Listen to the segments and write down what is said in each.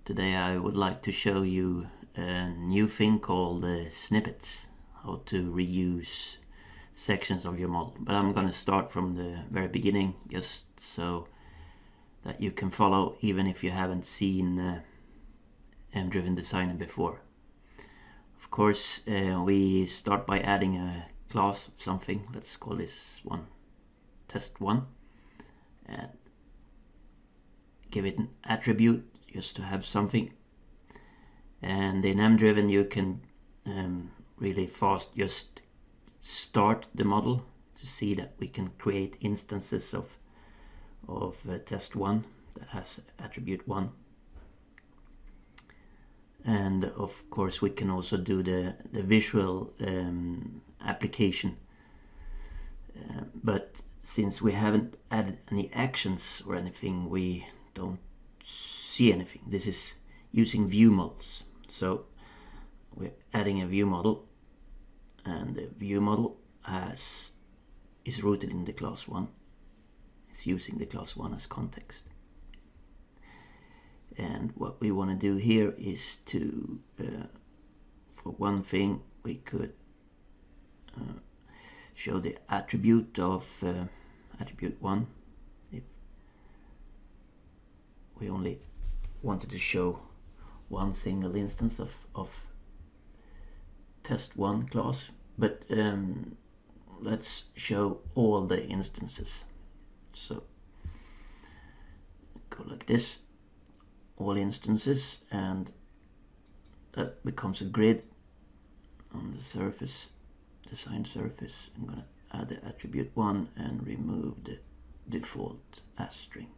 Today I would like to show you a new thing called Snippets, how to reuse sections of your model. But I'm going to start from the very beginning, just so that you can follow even if you haven't seen MDriven Designer before. Of course, we start by adding a class of something. Let's call this one test1 and give it an attribute just to have something. And in MDriven you can really fast just start the model to see that we can create instances of test1 that has attribute 1. And of course we can also do the visual application, but since we haven't added any actions or anything, we don't see anything. This is using ViewModels. So we're adding a ViewModel, and the ViewModel is rooted in the class 1. It's using the class 1 as context. And what we want to do here is to, for one thing, we could show the attribute of attribute 1 if we only wanted to show one single instance of test1 class. But let's show all the instances. So go like this, all instances, and that becomes a grid on the surface, design surface. I'm going to add the attribute 1 and remove the default as string,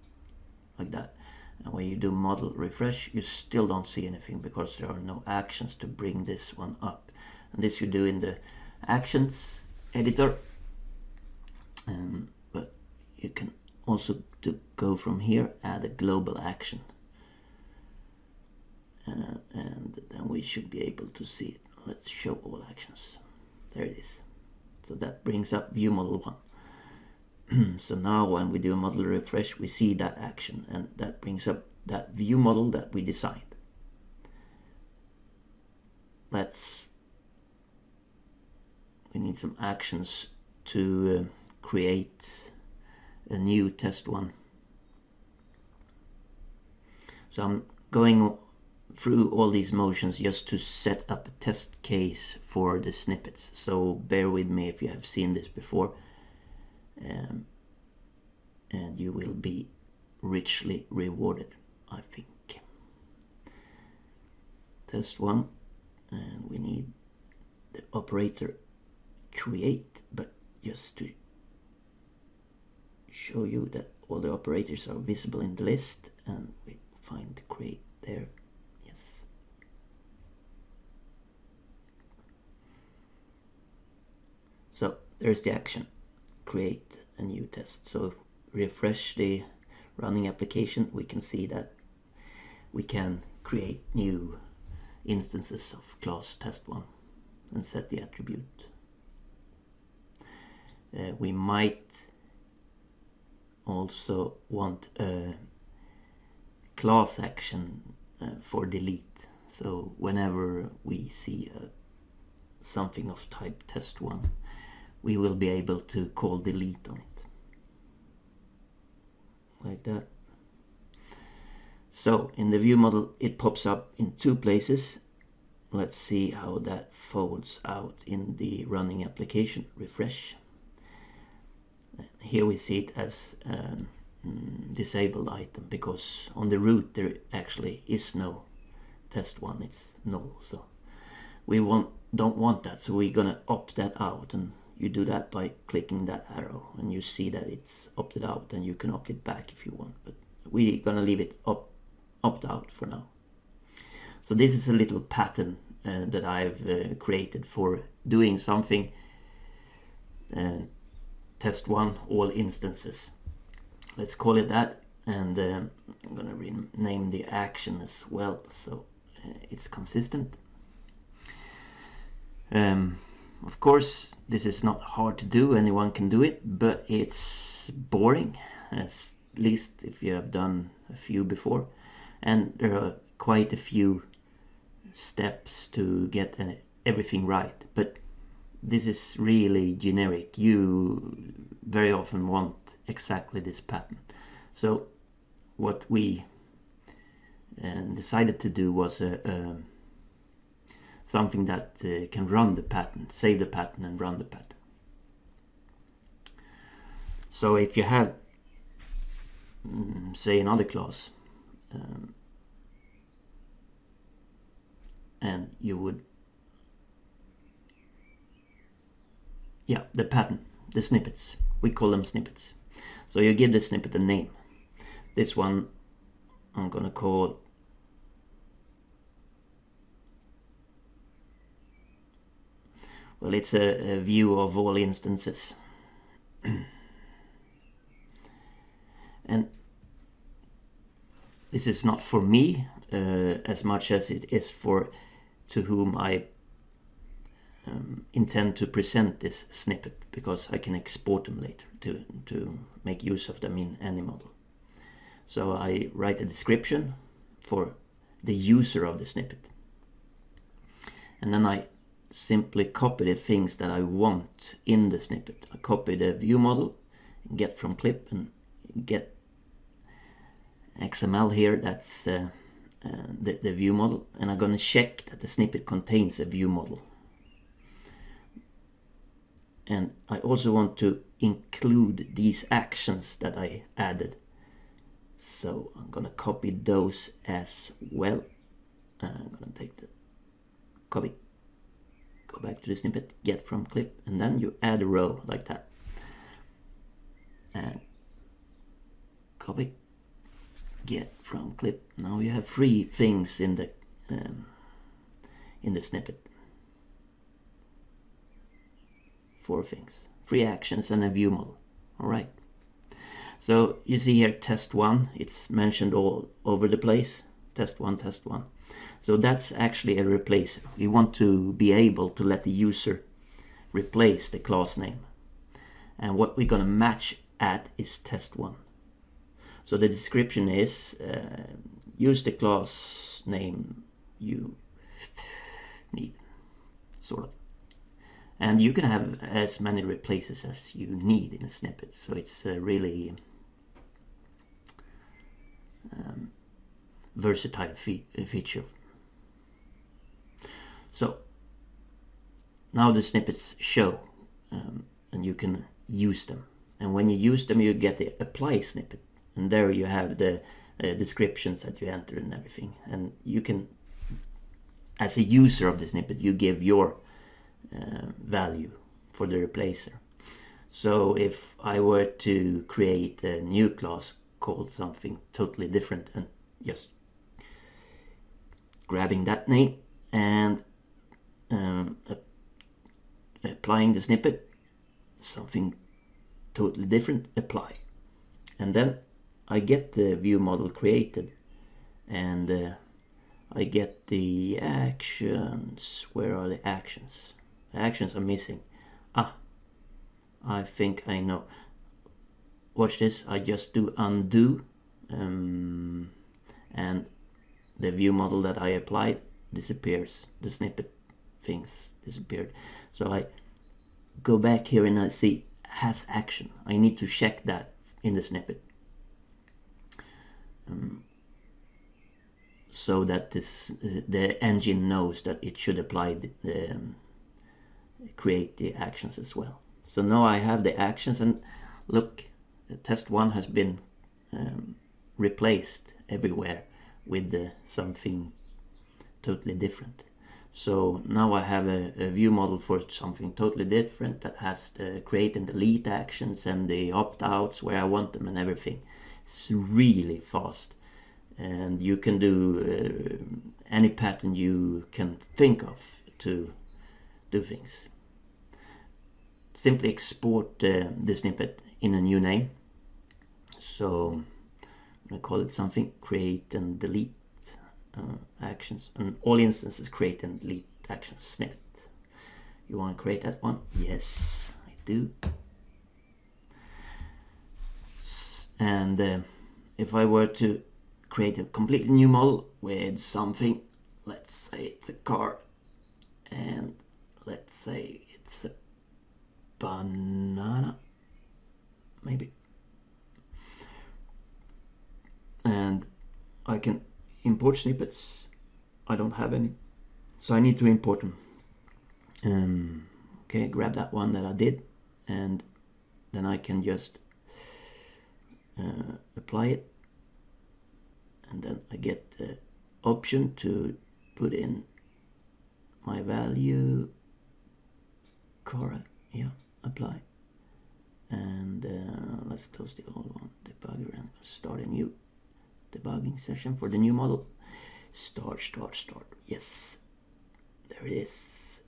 like that. And when you do model refresh, you still don't see anything because there are no actions to bring this one up. And this you do in the actions editor. But you can also go from here, add a global action. And then we should be able to see it. Let's show all actions. There it is. So that brings up ViewModel 1. So now when we do a model refresh, we see that action, and that brings up that ViewModel that we designed. We need some actions to create a new test1. So I'm going through all these motions just to set up a test case for the snippets. So bear with me if you have seen this before. And you will be richly rewarded, I think. Test1, and we need the operator create, but just to show you that all the operators are visible in the list, and we find the create there. Yes. So there's the action, create a new test. So refresh the running application, we can see that we can create new instances of class test1 and set the attribute. We might also want a class action for delete. So whenever we see something of type test1, we will be able to call delete on it, like that. So in the ViewModel it pops up in 2 places. Let's see how that folds out in the running application. Refresh. Here we see it as a disabled item because on the root there actually is no test1, it's null. So we don't want that, so we're gonna opt that out, and you do that by clicking that arrow and you see that it's opted out, and you can opt it back if you want, but we're gonna leave it opt out for now. So this is a little pattern that I've created for doing something test1 all instances. Let's call it that, and I'm gonna rename the action as well so it's consistent. Of course this is not hard to do, anyone can do it, but it's boring, at least if you have done a few before. And there are quite a few steps to get everything right, but this is really generic. You very often want exactly this pattern. So what we decided to do was something that can run the pattern, save the pattern and run the pattern. So if you have say another class and you would the pattern, the snippets, we call them snippets. So you give the snippet a name. This one I'm gonna call it's a view of all instances. And this is not for me as much as it is for to whom I intend to present this snippet, because I can export them later to make use of them in any model. So I write a description for the user of the snippet, and then I simply copy the things that I want in the snippet. I copy the ViewModel, get from clip, and get XML here, that's the ViewModel, and I'm going to check that the snippet contains a ViewModel. And I also want to include these actions that I added. So I'm going to copy those as well. I'm going to take the copy, go back to the snippet, get from clip, and then you add a row like that. And copy, get from clip. Now you have 3 things in the snippet. 4 things, 3 actions and a view model. All right. So you see here test 1, it's mentioned all over the place. Test 1, test 1. So that's actually a replacer. We want to be able to let the user replace the class name. And what we're going to match at is test 1. So the description is use the class name you need, sort of. And you can have as many replaces as you need in a snippet. So it's a really versatile feature. So now the snippets show and you can use them. And when you use them, you get the apply snippet. And there you have the descriptions that you enter and everything. And you can, as a user of the snippet, you give your value for the replacer. So if I were to create a new class called something totally different, and just grabbing that name and applying the snippet, something totally different, apply. And then I get the view model created, and I get the actions. Where are the actions? The actions are missing. I think I know. Watch this. I just do undo, and the view model that I applied disappears. The snippet things disappeared. So I go back here and I see has action. I need to check that in the snippet, so that the engine knows that it should apply create the actions as well. So now I have the actions, and look, test 1 has been replaced everywhere with something totally different. So now I have a view model for something totally different that has the create and delete actions and the opt-outs where I want them and everything. It's really fast, and you can do any pattern you can think of to do things. Simply export the snippet in a new name. So I'm going to call it something, create and delete actions, and all instances create and delete actions snippet. You want to create that one? Yes, I do. And if I were to create a completely new model with something. Let's say it's a car, and let's say it's a banana, maybe. And I can import snippets. I don't have any, so I need to import them. Okay, grab that one that I did, and then I can just apply it, and then I get the option to put in my value. Correct, yeah, apply, and let's close the old one, debugger, and start a new debugging session for the new model. Start. Yes, there it is.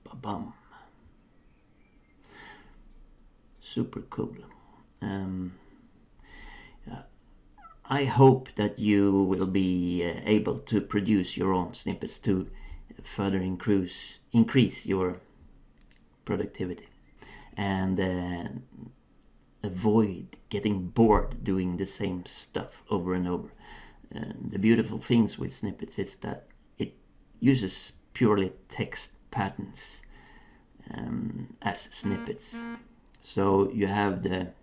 Ba-bam. Super cool. I hope that you will be able to produce your own snippets to further increase your productivity and avoid getting bored doing the same stuff over and over. The beautiful things with snippets is that it uses purely text patterns as snippets. So you have the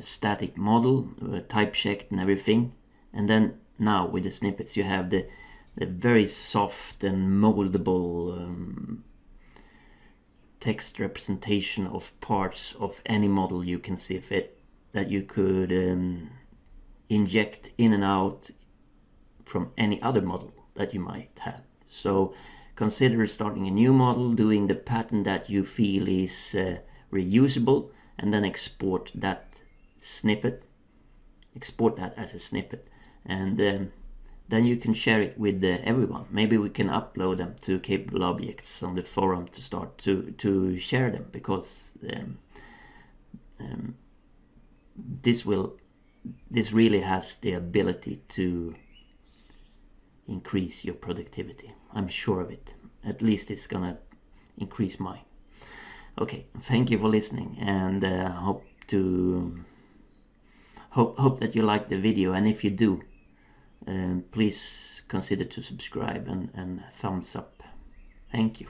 static model, type checked and everything, and then now with the snippets you have the very soft and moldable text representation of parts of any model you can see fit, that you could inject in and out from any other model that you might have. So consider starting a new model, doing the pattern that you feel is reusable, and then export that as a snippet, and then you can share it with everyone. Maybe we can upload them to capable objects on the forum to start to share them, because this really has the ability to increase your productivity. I'm sure of it. At least it's gonna increase mine. Okay, thank you for listening, and hope that you liked the video, and if you do, please consider to subscribe and thumbs up. Thank you.